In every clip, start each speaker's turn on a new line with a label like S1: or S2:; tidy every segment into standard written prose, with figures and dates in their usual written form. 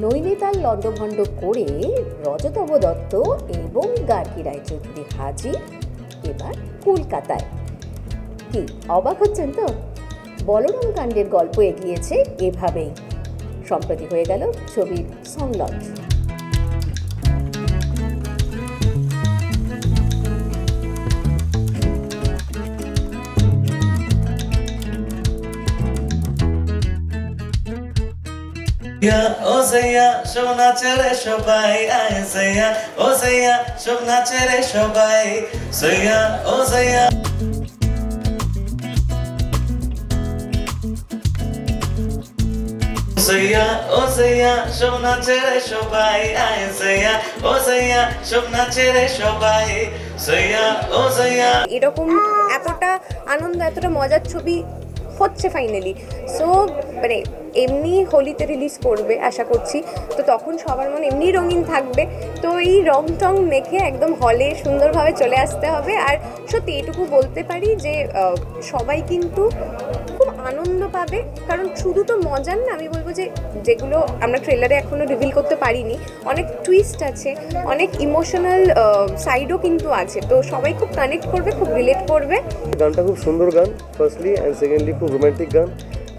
S1: নৈনিতাল লণ্ডভণ্ড করে রজতব দত্ত এবং গার্গী রায়চৌধুরী হাজির এবার কলকাতায়। কি অবাক হচ্ছেন তো? বলরাম কাণ্ডের গল্প এগিয়েছে এভাবেই। সম্প্রতি হয়ে গেল ছবির সং লঞ্চ।
S2: ও সাইয়া সব নাচে রে সবাই, আয় সাইয়া ও সাইয়া সব নাচে রে সবাই, সাইয়া ও সাইয়া। সাইয়া ও সাইয়া সব নাচে রে সবাই, আয় সাইয়া ও সাইয়া সব নাচে রে সবাই, সাইয়া ও সাইয়া।
S3: এরকম এতটা আনন্দ, এতটা মজার ছবি হচ্ছে ফাইনালি। সো মানে এমনি হোলিতে রিলিজ করবে আশা করছি, তো তখন সবার মনে এমনি রঙিন থাকবে। তো এই রং টং মেখে একদম হলে সুন্দরভাবে চলে আসতে হবে। আর সত্যি এটুকু বলতে পারি যে সবাই কিন্তু খুব আনন্দ পাবে, কারণ শুধু তো মজার না, আমি বলবো যে যেগুলো আমরা ট্রেলারে এখনও রিভিল করতে পারিনি, অনেক টুইস্ট আছে, অনেক ইমোশনাল সাইডও কিন্তু আছে। তো সবাই খুব কানেক্ট করবে, খুব রিলেট করবে।
S4: গানটা খুব সুন্দর গান ফার্স্টলি, অ্যান্ড সেকেন্ডলি খুব রোম্যান্টিক গান,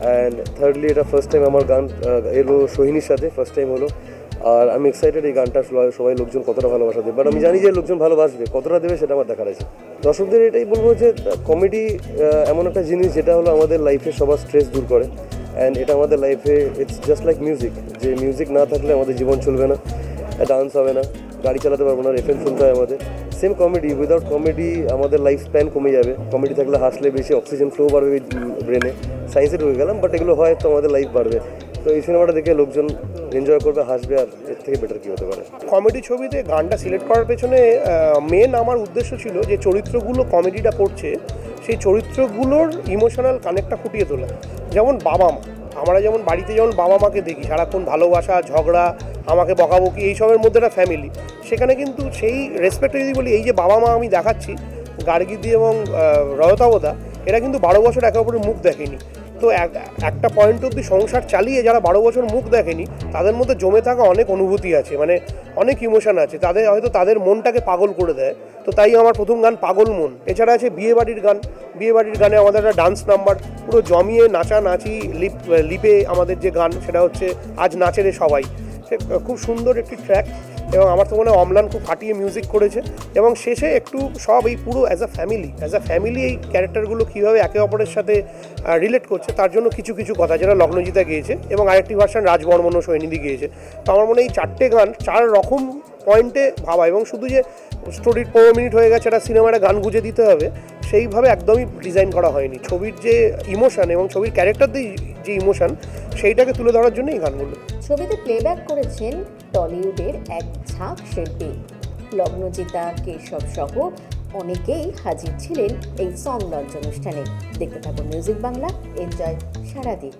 S4: অ্যান্ড থার্ডলি এটা ফার্স্ট টাইম আমার গান এলো সোহিনীর সাথে, ফার্স্ট টাইম হলো। আর আমি এক্সাইটেড এই গানটা সবাই লোকজন কতটা ভালোবাসা দেবে, বাট আমি জানি যে লোকজন ভালোবাসবে, কতটা দেবে সেটা আমার দেখার আছে। দর্শকদের এটাই বলবো যে কমেডি এমন একটা জিনিস যেটা হলো আমাদের লাইফে সবার স্ট্রেস দূর করে, অ্যান্ড এটা আমাদের লাইফে ইটস জাস্ট লাইক মিউজিক, যে মিউজিক না থাকলে আমাদের জীবন চলবে না, ডান্স হবে না, গাড়ি চালাতে পারবো না, এফএম শুনতে হয় আমাদের। সেম কমেডি, উইদাউট কমেডি আমাদের লাইফ স্প্যান কমে যাবে। কমেডি থাকলে হাসলে বেশি অক্সিজেন ফ্লো বাড়বে ব্রেনে, সায়েন্সে ঢুকে গেলাম, বাট এগুলো হয় তো আমাদের লাইফ বাড়বে। তো এই সিনেমাটা দেখে লোকজন এনজয় করবে, হাসবে, আর এর থেকে বেটার কী হতে পারে।
S5: কমেডি ছবিতে গানটা সিলেক্ট করার পেছনে মেন আমার উদ্দেশ্য ছিল যে চরিত্রগুলো কমেডিটা করছে, সেই চরিত্রগুলোর ইমোশনাল কানেক্টটা ফুটিয়ে তোলা। যেমন বাবা মা, আমরা যেমন বাড়িতে যেমন বাবা মাকে দেখি সারাক্ষণ ভালোবাসা, ঝগড়া, আমাকে বকাবকি, এইসবের মধ্যে একটা ফ্যামিলি, সেখানে কিন্তু সেই রেসপেক্টে যদি বলি, এই যে বাবা মা আমি দেখাচ্ছি গার্গীদি এবং রজতাবদা, এরা কিন্তু 12 বছর একে অপরের মুখ দেখেনি। তো একটা পয়েন্ট অবধি সংসার চালিয়ে যারা 12 বছর মুখ দেখেনি, তাদের মধ্যে জমে থাকা অনেক অনুভূতি আছে, মানে অনেক ইমোশন আছে, তাদের হয়তো তাদের মনটাকে পাগল করে দেয়। তো তাই আমার প্রথম গান পাগল মন। এছাড়া আছে বিয়ে বাড়ির গান। বিয়ে বাড়ির গানে আমাদের একটা ডান্স নাম্বার, পুরো জমিয়ে নাচানাচি, লিপে আমাদের যে গান সেটা হচ্ছে আজ নাচে রে সবাই। সে খুব সুন্দর একটি ট্র্যাক, এবং আমার তো মনে হয় অম্লান খুব ফাটিয়ে মিউজিক করেছে। এবং শেষে একটু সব এই পুরো অ্যাজ আ ফ্যামিলি এই ক্যারেক্টারগুলো কীভাবে একে অপরের সাথে রিলেট করছে, তার জন্য কিছু কিছু কথা, যেটা লগ্নজিতা গিয়েছে এবং আরেকটি ভার্সন রাজবর্মন ও সৈনিধি গিয়েছে। তো আমার মনে হয় এই 4টে গান 4 রকম পয়েন্টে ভাবা, এবং শুধু যে স্টোরির 15 মিনিট হয়ে গেছে একটা সিনেমাটা গান গুঁজে দিতে হবে, সেইভাবে একদমই ডিজাইন করা হয়নি। ছবির যে ইমোশন এবং ছবির ক্যারেক্টারদের যে ইমোশন, সেইটাকে তুলে ধরার জন্য এই গানগুলো।
S1: ছবিতে প্লেব্যাক করেছেন টলিউডের এক ঝাঁক শিল্পী, লগ্নজিতা, কেশব সহ অনেকেই হাজির ছিলেন এই সং লঞ্চ অনুষ্ঠানে। দেখতে থাকুন মিউজিক বাংলা, এনজয় সারাদিন।